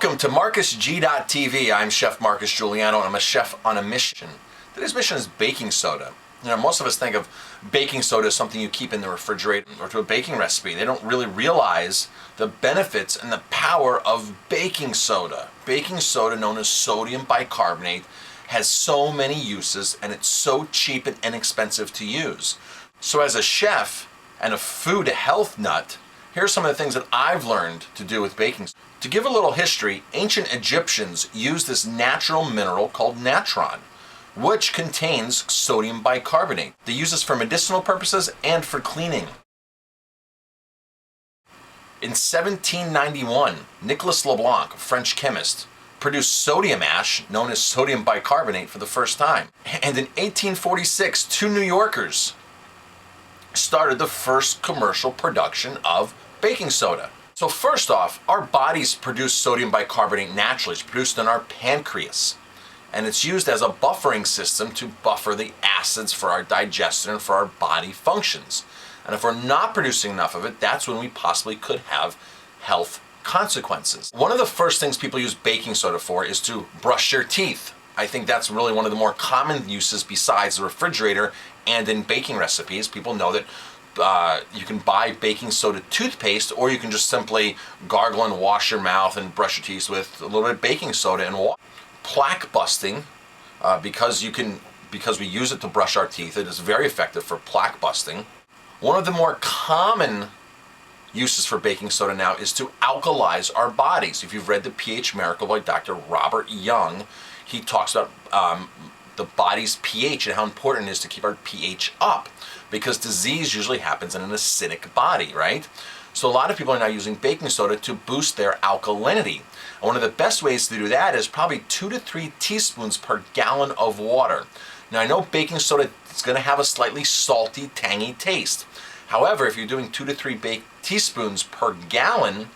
Welcome to MarcusG.TV. I'm Chef Marcus Guiliano, and I'm a chef on a mission. Today's mission is baking soda. You know, most of us think of baking soda as something you keep in the refrigerator or to a baking recipe. They don't really realize the benefits and the power of baking soda. Baking soda, known as sodium bicarbonate, has so many uses, and it's so cheap and inexpensive to use. So as a chef and a food health nut, here are some of the things that I've learned to do with baking soda. To give a little history, ancient Egyptians used this natural mineral called natron, which contains sodium bicarbonate. They use this for medicinal purposes and for cleaning. In 1791, Nicolas Leblanc, a French chemist, produced sodium ash, known as sodium bicarbonate, for the first time. And in 1846, two New Yorkers started the first commercial production of baking soda. So first off, our bodies produce sodium bicarbonate naturally. It's produced in our pancreas. And it's used as a buffering system to buffer the acids for our digestion and for our body functions. And if we're not producing enough of it, that's when we possibly could have health consequences. One of the first things people use baking soda for is to brush their teeth. I think that's really one of the more common uses besides the refrigerator and in baking recipes. People know that you can buy baking soda toothpaste, or you can just simply gargle and wash your mouth and brush your teeth with a little bit of baking soda and water. Plaque busting, because we use it to brush our teeth, it is very effective for plaque busting. One of the more common uses for baking soda now is to alkalize our bodies. If you've read The pH Miracle by Dr. Robert Young, he talks about the body's pH and how important it is to keep our pH up, because disease usually happens in an acidic body, right? So a lot of people are now using baking soda to boost their alkalinity. And one of the best ways to do that is probably 2 to 3 teaspoons per gallon of water. Now I know baking soda is going to have a slightly salty, tangy taste. However, if you're doing 2 to 3 teaspoons per gallon,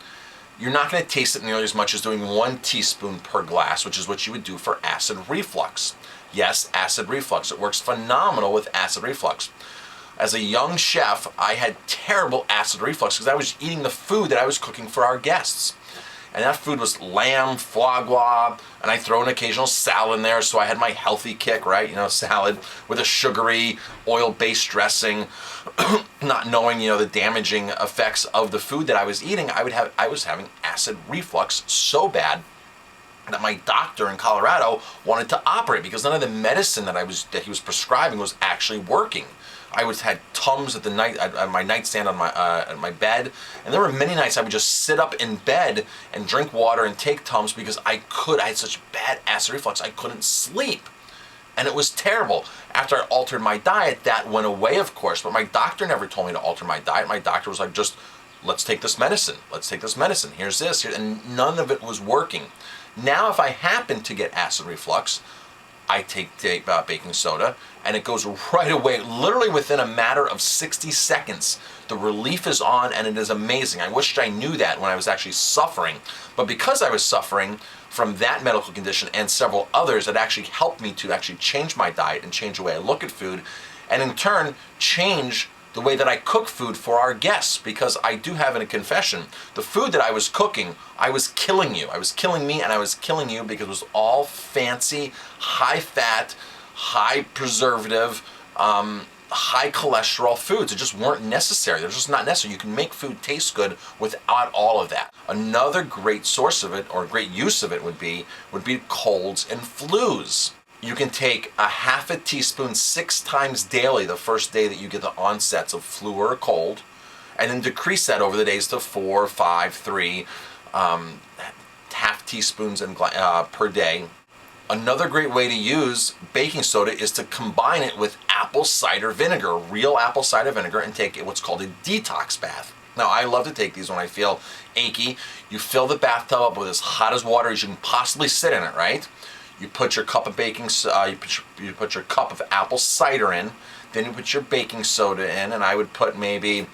you're not going to taste it nearly as much as doing 1 teaspoon per glass, which is what you would do for acid reflux. Yes, acid reflux. It works phenomenal with acid reflux. As a young chef, I had terrible acid reflux because I was eating the food that I was cooking for our guests. And that food was lamb, foie gras, and I throw an occasional salad in there, so I had my healthy kick, right? You know, salad with a sugary, oil-based dressing, not knowing, you know, the damaging effects of the food that I was eating. I was having acid reflux so bad that my doctor in Colorado wanted to operate, because none of the medicine that he was prescribing was actually working. I had Tums at my nightstand on my bed, and there were many nights I would just sit up in bed and drink water and take Tums because I had such bad acid reflux I couldn't sleep, and it was terrible. After I altered my diet, that went away, of course, but my doctor never told me to alter my diet. My doctor was like, just let's take this medicine. Let's take this medicine. Here's this, and none of it was working. Now, if I happen to get acid reflux, I take baking soda, and it goes right away. Literally within a matter of 60 seconds, the relief is on, and it is amazing. I wished I knew that when I was actually suffering. But because I was suffering from that medical condition and several others, it actually helped me to actually change my diet and change the way I look at food, and in turn, change the way that I cook food for our guests, because I do have a confession. The food that I was cooking, I was killing you. I was killing me, and I was killing you, because it was all fancy, high fat, high preservative, high cholesterol foods. It just weren't necessary. They're just not necessary. You can make food taste good without all of that. Another great source of it, or great use of it, would be colds and flus. You can take a half a teaspoon 6 times daily the first day that you get the onsets of flu or a cold, and then decrease that over the days to 4, 5, 3, half teaspoons per day. Another great way to use baking soda is to combine it with apple cider vinegar, real apple cider vinegar, and take what's called a detox bath. Now, I love to take these when I feel achy. You fill the bathtub up with as hot as water as you can possibly sit in it, right? You put your cup of you put your cup of apple cider in, then you put your baking soda in, and I would put maybe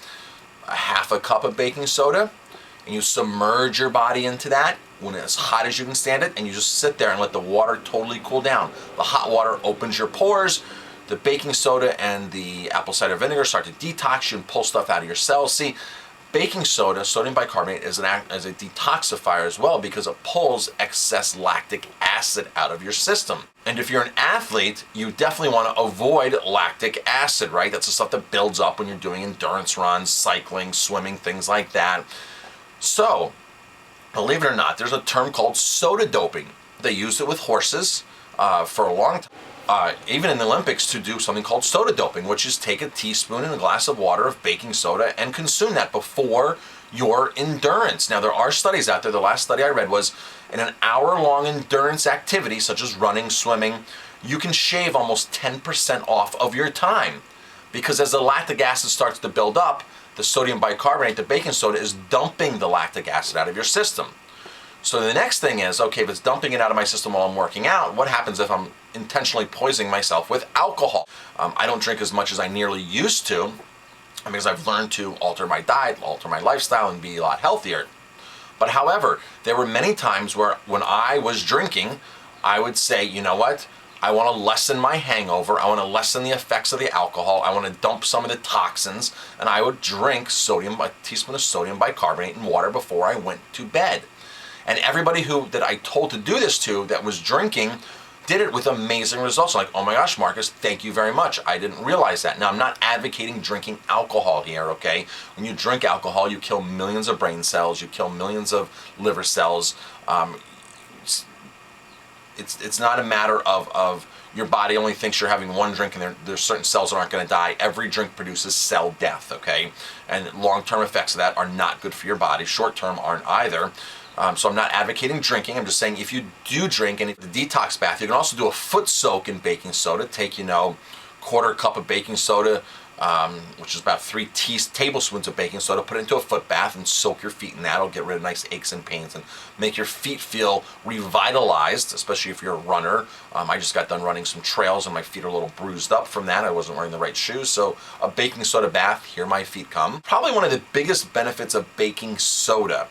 a half a cup of baking soda, and you submerge your body into that when it's as hot as you can stand it, and you just sit there and let the water totally cool down. The hot water opens your pores, the baking soda and the apple cider vinegar start to detox you and pull stuff out of your cells. See, Baking soda, sodium bicarbonate, is as a detoxifier as well because it pulls excess lactic acid out of your system. And if you're an athlete, you definitely want to avoid lactic acid, right? That's the stuff that builds up when you're doing endurance runs, cycling, swimming, things like that. So, believe it or not, there's a term called soda doping. They used it with horses for a long time. Even in the Olympics, to do something called soda doping, which is take a teaspoon in a glass of water of baking soda and consume that before your endurance. Now, there are studies out there. The last study I read was in an hour-long endurance activity, such as running, swimming, you can shave almost 10% off of your time. Because as the lactic acid starts to build up, the sodium bicarbonate, the baking soda, is dumping the lactic acid out of your system. So the next thing is, okay, if it's dumping it out of my system while I'm working out, what happens if I'm intentionally poisoning myself with alcohol? I don't drink as much as I nearly used to because I've learned to alter my diet, alter my lifestyle, and be a lot healthier. But however, there were many times where when I was drinking, I would say, you know what? I want to lessen my hangover. I want to lessen the effects of the alcohol. I want to dump some of the toxins, and I would drink a teaspoon of sodium bicarbonate in water before I went to bed. And everybody that I told to do this to that was drinking did it with amazing results. Like, oh my gosh, Marcus, thank you very much. I didn't realize that. Now, I'm not advocating drinking alcohol here, okay? When you drink alcohol, you kill millions of brain cells, you kill millions of liver cells. It's not a matter of your body only thinks you're having one drink and there's certain cells that aren't going to die. Every drink produces cell death, okay? And long-term effects of that are not good for your body. Short-term aren't either. So I'm not advocating drinking. I'm just saying if you do drink and the detox bath, you can also do a foot soak in baking soda. Take, quarter cup of baking soda, which is about 3 tablespoons of baking soda, put it into a foot bath and soak your feet in that. It'll get rid of nice aches and pains and make your feet feel revitalized, especially if you're a runner. I just got done running some trails and my feet are a little bruised up from that. I wasn't wearing the right shoes. So a baking soda bath, here my feet come. Probably one of the biggest benefits of baking soda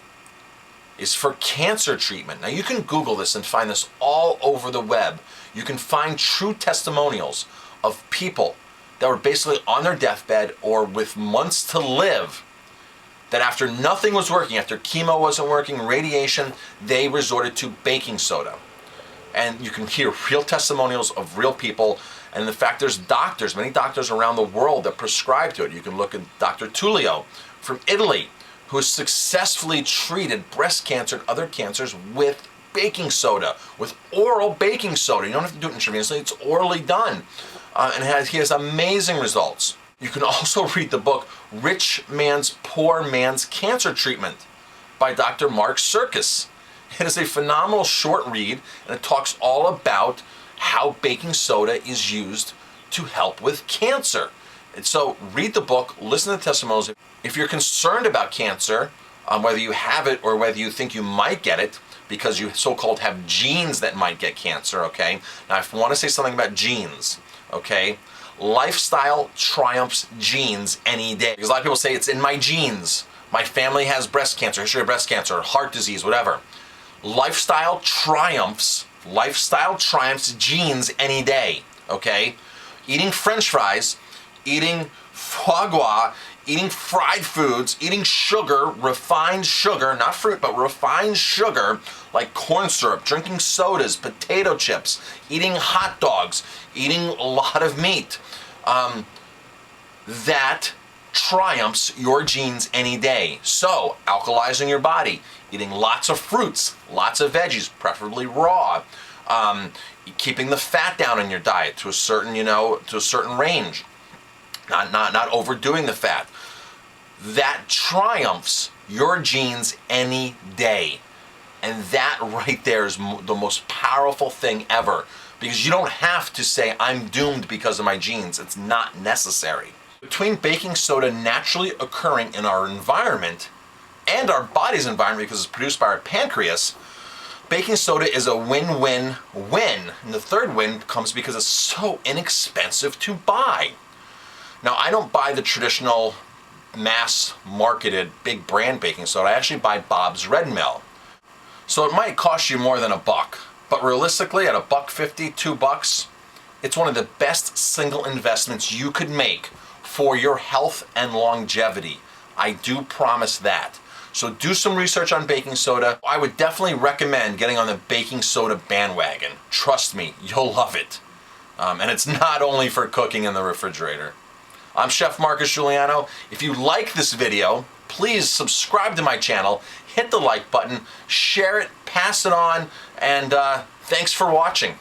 is for cancer treatment. Now you can Google this and find this all over the web. You can find true testimonials of people that were basically on their deathbed or with months to live, that after nothing was working, after chemo wasn't working, radiation, they resorted to baking soda. And you can hear real testimonials of real people. And in fact, there's many doctors around the world that prescribe to it. You can look at Dr. Tullio from Italy, who has successfully treated breast cancer and other cancers with baking soda, with oral baking soda. You don't have to do it intravenously, it's orally done. And he has amazing results. You can also read the book, Rich Man's Poor Man's Cancer Treatment by Dr. Mark Sirkis. It is a phenomenal short read, and it talks all about how baking soda is used to help with cancer. And so read the book, listen to the testimonials. If you're concerned about cancer, whether you have it or whether you think you might get it, because you so-called have genes that might get cancer, okay? Now, if I want to say something about genes, okay? Lifestyle trumps genes any day. Because a lot of people say it's in my genes. My family has breast cancer, history of breast cancer, heart disease, whatever. Lifestyle triumphs genes any day, okay? Eating French fries, eating foie gras, eating fried foods, eating sugar, refined sugar, not fruit, but refined sugar, like corn syrup, drinking sodas, potato chips, eating hot dogs, eating a lot of meat. That triumphs your genes any day. So, alkalizing your body, eating lots of fruits, lots of veggies, preferably raw, keeping the fat down in your diet to a certain, to a certain range. Not overdoing the fat. That triumphs your genes any day. And that right there is the most powerful thing ever. Because you don't have to say, I'm doomed because of my genes. It's not necessary. Between baking soda naturally occurring in our environment and our body's environment, because it's produced by our pancreas, baking soda is a win-win-win. And the third win comes because it's so inexpensive to buy. Now, I don't buy the traditional mass-marketed big brand baking soda. I actually buy Bob's Red Mill. So it might cost you more than $1, but realistically, at $1.50, $2, it's one of the best single investments you could make for your health and longevity. I do promise that. So do some research on baking soda. I would definitely recommend getting on the baking soda bandwagon. Trust me, you'll love it. And it's not only for cooking in the refrigerator. I'm Chef Marcus Guiliano. If you like this video, please subscribe to my channel, hit the like button, share it, pass it on, and thanks for watching.